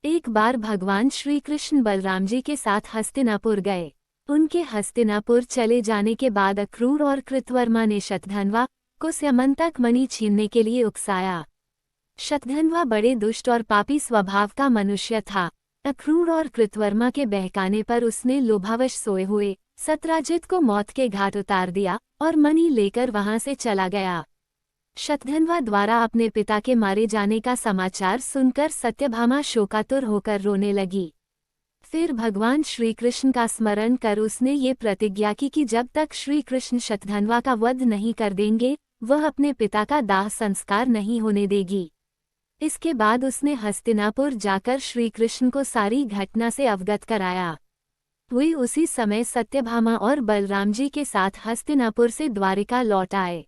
एक बार भगवान श्री कृष्ण बलराम जी के साथ हस्तिनापुर गए। उनके हस्तिनापुर चले जाने के बाद अक्रूर और कृतवर्मा ने शतधन्वा को स्यमंतक मणि छीनने के लिए उकसाया। शतधन्वा बड़े दुष्ट और पापी स्वभाव का मनुष्य था। अक्रूर और कृतवर्मा के बहकाने पर उसने लोभावश सोए हुए सत्राजित को मौत के घाट उतार दिया और मणि लेकर वहां से चला गया। शतधन्वा द्वारा अपने पिता के मारे जाने का समाचार सुनकर सत्यभामा शोकातुर होकर रोने लगी। फिर भगवान श्री कृष्ण का स्मरण कर उसने ये प्रतिज्ञा की कि जब तक श्री कृष्ण शतधन्वा का वध नहीं कर देंगे वह अपने पिता का दाह संस्कार नहीं होने देगी। इसके बाद उसने हस्तिनापुर जाकर श्री कृष्ण को सारी घटना से अवगत कराया। वे उसी समय सत्यभामा और बलराम जी के साथ हस्तिनापुर से द्वारिका लौट आए।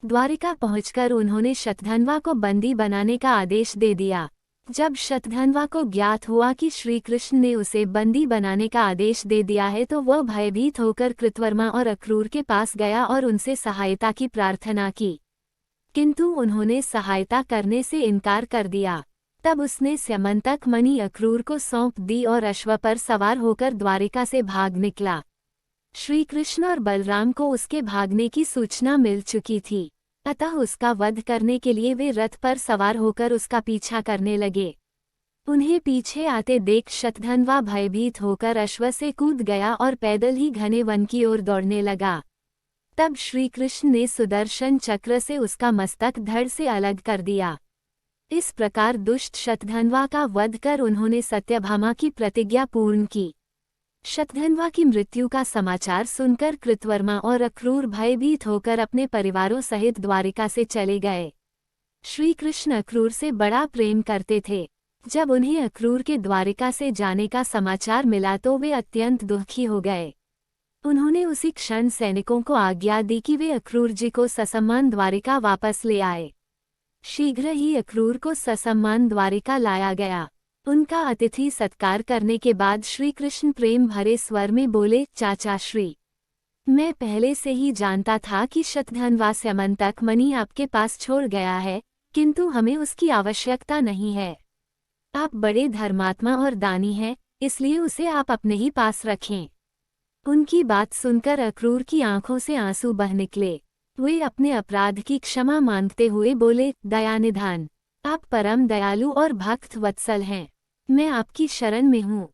द्वारिका पहुंचकर उन्होंने शतधन्वा को बंदी बनाने का आदेश दे दिया। जब शतधन्वा को ज्ञात हुआ कि श्री कृष्ण ने उसे बंदी बनाने का आदेश दे दिया है तो वह भयभीत होकर कृतवर्मा और अक्रूर के पास गया और उनसे सहायता की प्रार्थना की, किंतु उन्होंने सहायता करने से इनकार कर दिया। तब उसने स्यमंतक मणि अक्रूर को सौंप दी और अश्व पर सवार होकर द्वारिका से भाग निकला। श्री कृष्ण और बलराम को उसके भागने की सूचना मिल चुकी थी, अतः उसका वध करने के लिए वे रथ पर सवार होकर उसका पीछा करने लगे। उन्हें पीछे आते देख शतधन्वा भयभीत होकर अश्व से कूद गया और पैदल ही घने वन की ओर दौड़ने लगा। तब श्री कृष्ण ने सुदर्शन चक्र से उसका मस्तक धड़ से अलग कर दिया। इस प्रकार दुष्ट शतधन्वा का वध कर उन्होंने सत्यभामा की प्रतिज्ञा पूर्ण की। शतधन्वा की मृत्यु का समाचार सुनकर कृतवर्मा और अक्रूर भयभीत होकर अपने परिवारों सहित द्वारिका से चले गए। श्री कृष्ण अक्रूर से बड़ा प्रेम करते थे। जब उन्हें अक्रूर के द्वारिका से जाने का समाचार मिला तो वे अत्यंत दुखी हो गए। उन्होंने उसी क्षण सैनिकों को आज्ञा दी कि वे अक्रूर जी को ससम्मान द्वारिका वापस ले आए। शीघ्र ही अक्रूर को ससम्मान द्वारिका लाया गया। उनका अतिथि सत्कार करने के बाद श्री कृष्ण प्रेम भरे स्वर में बोले, चाचा श्री, मैं पहले से ही जानता था कि शतधन्वा स्यमंतक मणि आपके पास छोड़ गया है, किंतु हमें उसकी आवश्यकता नहीं है। आप बड़े धर्मात्मा और दानी हैं, इसलिए उसे आप अपने ही पास रखें। उनकी बात सुनकर अक्रूर की आंखों से आंसू बह निकले। वे अपने अपराध की क्षमा मांगते हुए बोले, दयानिधान, आप परम दयालु और भक्त वत्सल हैं, मैं आपकी शरण में हूँ।